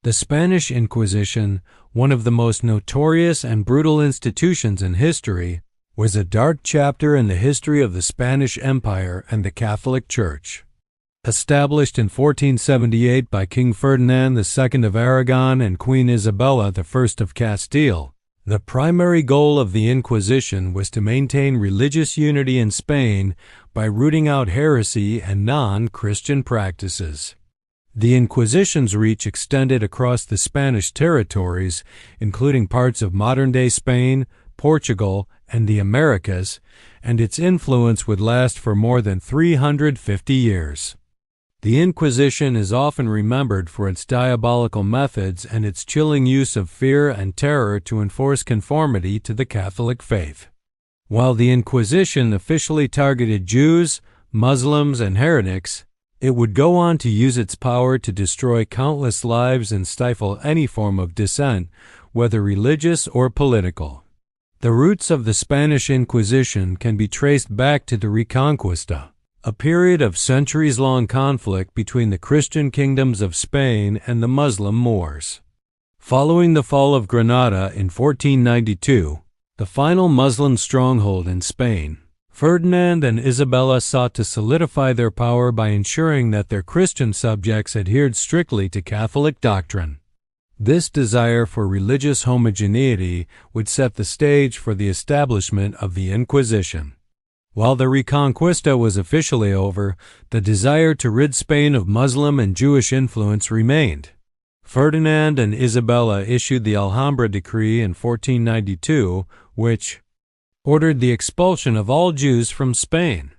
The Spanish Inquisition, one of the most notorious and brutal institutions in history, was a dark chapter in the history of the Spanish Empire and the Catholic Church. Established in 1478 by King Ferdinand II of Aragon and Queen Isabella I of Castile, the primary goal of the Inquisition was to maintain religious unity in Spain by rooting out heresy and non-Christian practices. The Inquisition's reach extended across the Spanish territories, including parts of modern-day Spain, Portugal, and the Americas, and its influence would last for more than 350 years. The Inquisition is often remembered for its diabolical methods and its chilling use of fear and terror to enforce conformity to the Catholic faith. While the Inquisition officially targeted Jews, Muslims, and heretics, it would go on to use its power to destroy countless lives and stifle any form of dissent, whether religious or political. The roots of the Spanish Inquisition can be traced back to the Reconquista, a period of centuries-long conflict between the Christian kingdoms of Spain and the Muslim Moors. Following the fall of Granada in 1492, the final Muslim stronghold in Spain, Ferdinand and Isabella sought to solidify their power by ensuring that their Christian subjects adhered strictly to Catholic doctrine. This desire for religious homogeneity would set the stage for the establishment of the Inquisition. While the Reconquista was officially over, the desire to rid Spain of Muslim and Jewish influence remained. Ferdinand and Isabella issued the Alhambra Decree in 1492, which ordered the expulsion of all Jews from Spain.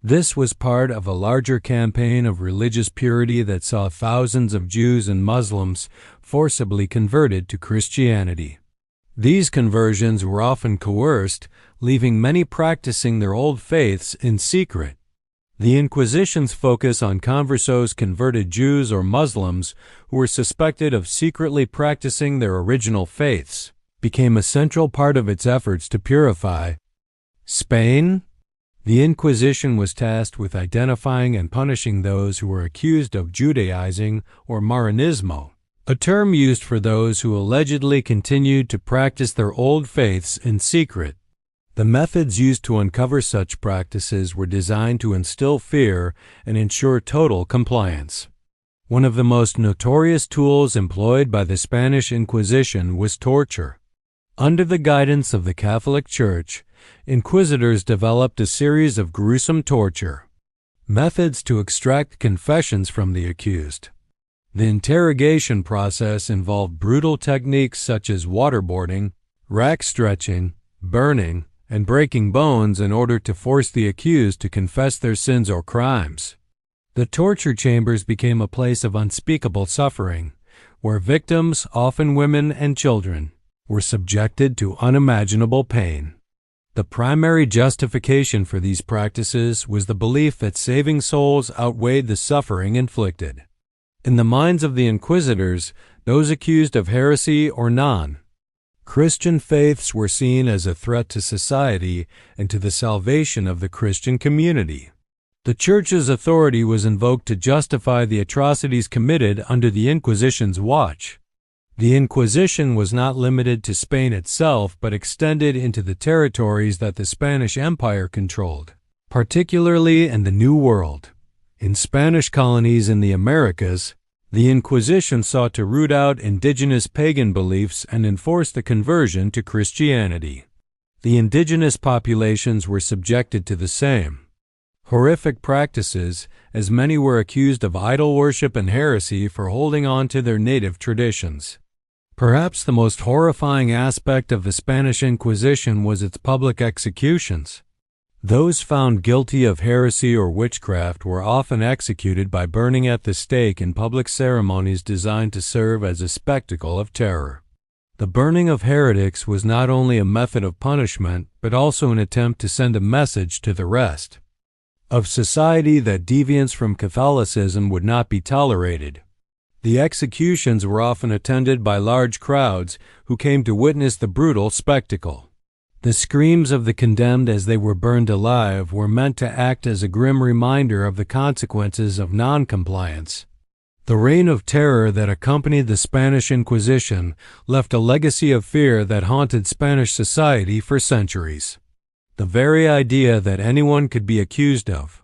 This was part of a larger campaign of religious purity that saw thousands of Jews and Muslims forcibly converted to Christianity. These conversions were often coerced, leaving many practicing their old faiths in secret. The Inquisition's focus on conversos converted Jews or Muslims who were suspected of secretly practicing their original faiths became a central part of its efforts to purify Spain. The Inquisition was tasked with identifying and punishing those who were accused of Judaizing or Marianismo, a term used for those who allegedly continued to practice their old faiths in secret. The methods used to uncover such practices were designed to instill fear and ensure total compliance. One of the most notorious tools employed by the Spanish Inquisition was torture. Under the guidance of the Catholic Church, inquisitors developed a series of gruesome torture methods to extract confessions from the accused. The interrogation process involved brutal techniques such as waterboarding, rack stretching, burning, and breaking bones in order to force the accused to confess their sins or crimes. The torture chambers became a place of unspeakable suffering, where victims, often women and children, were subjected to unimaginable pain. The primary justification for these practices was the belief that saving souls outweighed the suffering inflicted. In the minds of the inquisitors, those accused of heresy or non-Christian faiths were seen as a threat to society and to the salvation of the Christian community. The Church's authority was invoked to justify the atrocities committed under the Inquisition's watch. The Inquisition was not limited to Spain itself, but extended into the territories that the Spanish Empire controlled, particularly in the New World. In Spanish colonies in the Americas, the Inquisition sought to root out indigenous pagan beliefs and enforce the conversion to Christianity. The indigenous populations were subjected to the same horrific practices, as many were accused of idol worship and heresy for holding on to their native traditions. Perhaps the most horrifying aspect of the Spanish Inquisition was its public executions. Those found guilty of heresy or witchcraft were often executed by burning at the stake in public ceremonies designed to serve as a spectacle of terror. The burning of heretics was not only a method of punishment, but also an attempt to send a message to the rest of society that deviance from Catholicism would not be tolerated. The executions were often attended by large crowds who came to witness the brutal spectacle. The screams of the condemned as they were burned alive were meant to act as a grim reminder of the consequences of non-compliance. The reign of terror that accompanied the Spanish Inquisition left a legacy of fear that haunted Spanish society for centuries. The very idea that anyone could be accused of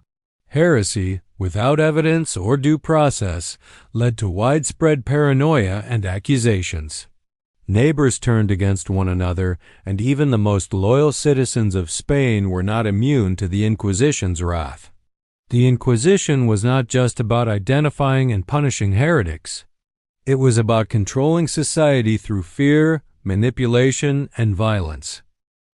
heresy without evidence or due process led to widespread paranoia and accusations. Neighbors turned against one another, and even the most loyal citizens of Spain were not immune to the Inquisition's wrath. The Inquisition was not just about identifying and punishing heretics. It was about controlling society through fear, manipulation, and violence.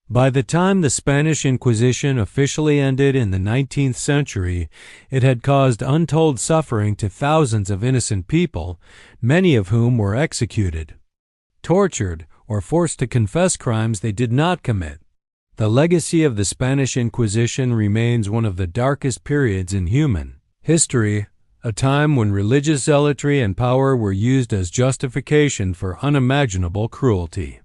By the time the Spanish Inquisition officially ended in the 19th century, it had caused untold suffering to thousands of innocent people, many of whom were executed, tortured, or forced to confess crimes they did not commit. The legacy of the Spanish Inquisition remains one of the darkest periods in human history, a time when religious zealotry and power were used as justification for unimaginable cruelty.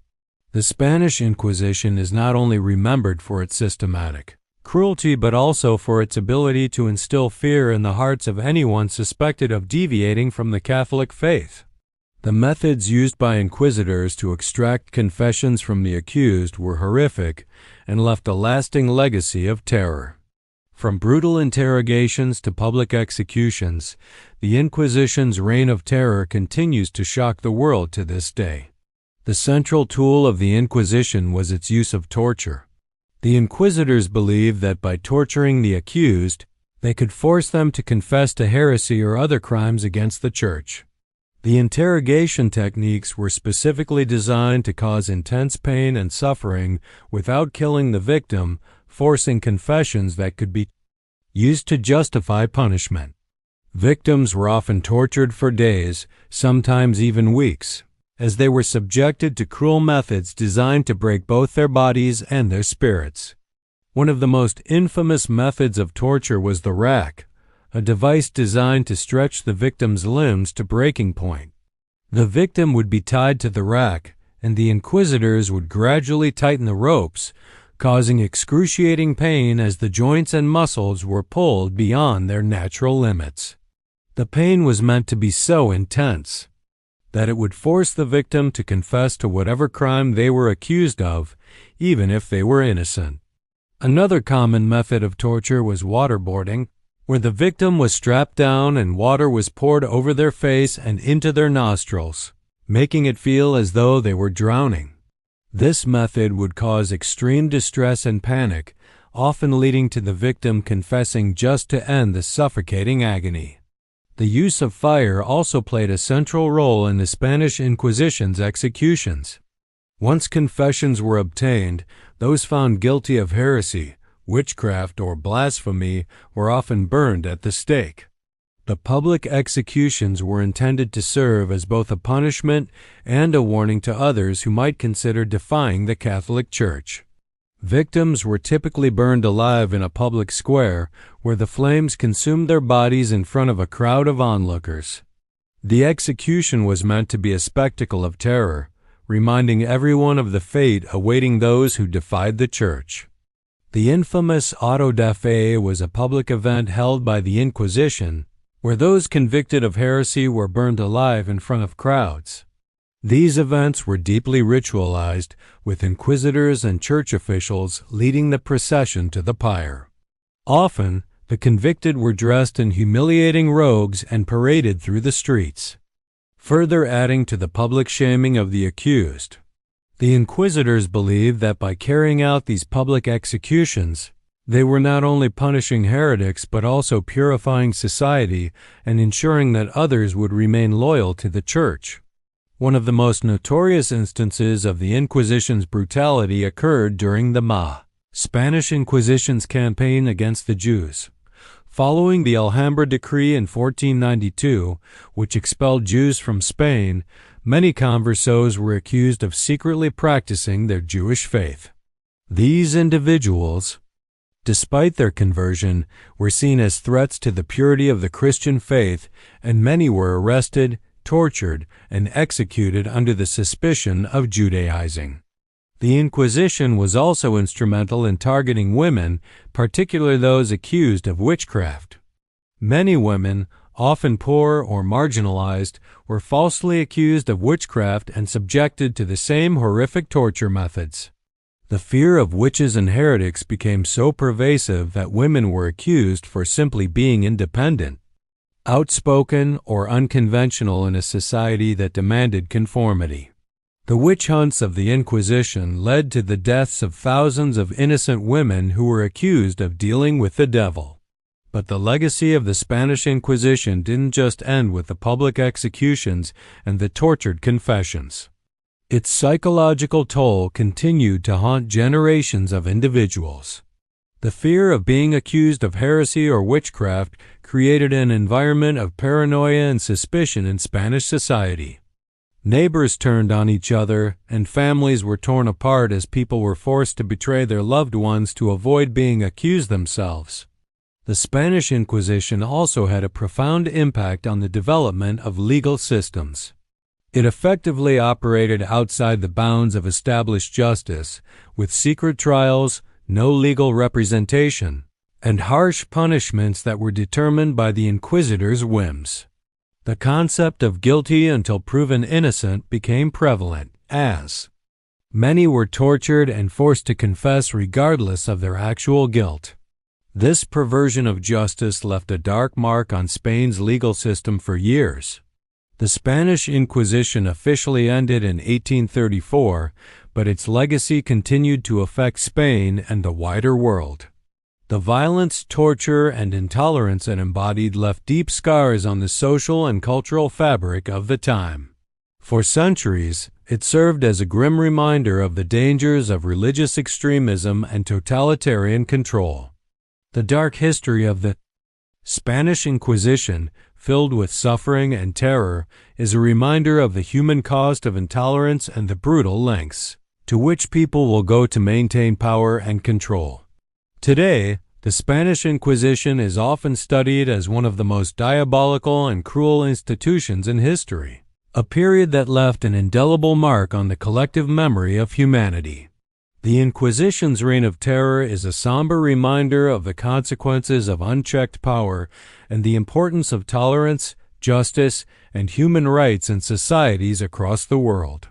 The Spanish Inquisition is not only remembered for its systematic cruelty but also for its ability to instill fear in the hearts of anyone suspected of deviating from the Catholic faith. The methods used by inquisitors to extract confessions from the accused were horrific and left a lasting legacy of terror. From brutal interrogations to public executions, the Inquisition's reign of terror continues to shock the world to this day. The central tool of the Inquisition was its use of torture. The inquisitors believed that by torturing the accused, they could force them to confess to heresy or other crimes against the Church. The interrogation techniques were specifically designed to cause intense pain and suffering without killing the victim, forcing confessions that could be used to justify punishment. Victims were often tortured for days, sometimes even weeks, as they were subjected to cruel methods designed to break both their bodies and their spirits. One of the most infamous methods of torture was the rack, a device designed to stretch the victim's limbs to breaking point. The victim would be tied to the rack, and the inquisitors would gradually tighten the ropes, causing excruciating pain as the joints and muscles were pulled beyond their natural limits. The pain was meant to be so intense that it would force the victim to confess to whatever crime they were accused of, even if they were innocent. Another common method of torture was waterboarding, where the victim was strapped down and water was poured over their face and into their nostrils, making it feel as though they were drowning. This method would cause extreme distress and panic, often leading to the victim confessing just to end the suffocating agony. The use of fire also played a central role in the Spanish Inquisition's executions. Once confessions were obtained, those found guilty of heresy, witchcraft, or blasphemy were often burned at the stake. The public executions were intended to serve as both a punishment and a warning to others who might consider defying the Catholic Church. Victims were typically burned alive in a public square where the flames consumed their bodies in front of a crowd of onlookers. The execution was meant to be a spectacle of terror, reminding everyone of the fate awaiting those who defied the Church. The infamous auto da fe was a public event held by the Inquisition, where those convicted of heresy were burned alive in front of crowds. These events were deeply ritualized, with inquisitors and church officials leading the procession to the pyre. Often, the convicted were dressed in humiliating robes and paraded through the streets, further adding to the public shaming of the accused. The inquisitors believed that by carrying out these public executions, they were not only punishing heretics but also purifying society and ensuring that others would remain loyal to the Church. One of the most notorious instances of the Inquisition's brutality occurred during the Spanish Inquisition's campaign against the Jews. Following the Alhambra decree in 1492, which expelled Jews from Spain, many conversos were accused of secretly practicing their Jewish faith. These individuals, despite their conversion, were seen as threats to the purity of the Christian faith, and many were arrested, tortured, and executed under the suspicion of Judaizing. The Inquisition was also instrumental in targeting women, particularly those accused of witchcraft. Many women, often poor or marginalized, were falsely accused of witchcraft and subjected to the same horrific torture methods. The fear of witches and heretics became so pervasive that women were accused for simply being independent, outspoken, or unconventional in a society that demanded conformity. The witch hunts of the Inquisition led to the deaths of thousands of innocent women who were accused of dealing with the devil. But the legacy of the Spanish Inquisition didn't just end with the public executions and the tortured confessions. Its psychological toll continued to haunt generations of individuals. The fear of being accused of heresy or witchcraft created an environment of paranoia and suspicion in Spanish society. Neighbors turned on each other, and families were torn apart as people were forced to betray their loved ones to avoid being accused themselves. The Spanish Inquisition also had a profound impact on the development of legal systems. It effectively operated outside the bounds of established justice, with secret trials, no legal representation, and harsh punishments that were determined by the inquisitors' whims. The concept of guilty until proven innocent became prevalent, as many were tortured and forced to confess regardless of their actual guilt. This perversion of justice left a dark mark on Spain's legal system for years. The Spanish Inquisition officially ended in 1834, but its legacy continued to affect Spain and the wider world. The violence, torture, and intolerance it embodied left deep scars on the social and cultural fabric of the time. For centuries, it served as a grim reminder of the dangers of religious extremism and totalitarian control. The dark history of the Spanish Inquisition, filled with suffering and terror, is a reminder of the human cost of intolerance and the brutal lengths to which people will go to maintain power and control. Today, the Spanish Inquisition is often studied as one of the most diabolical and cruel institutions in history, a period that left an indelible mark on the collective memory of humanity. The Inquisition's reign of terror is a somber reminder of the consequences of unchecked power and the importance of tolerance, justice, and human rights in societies across the world.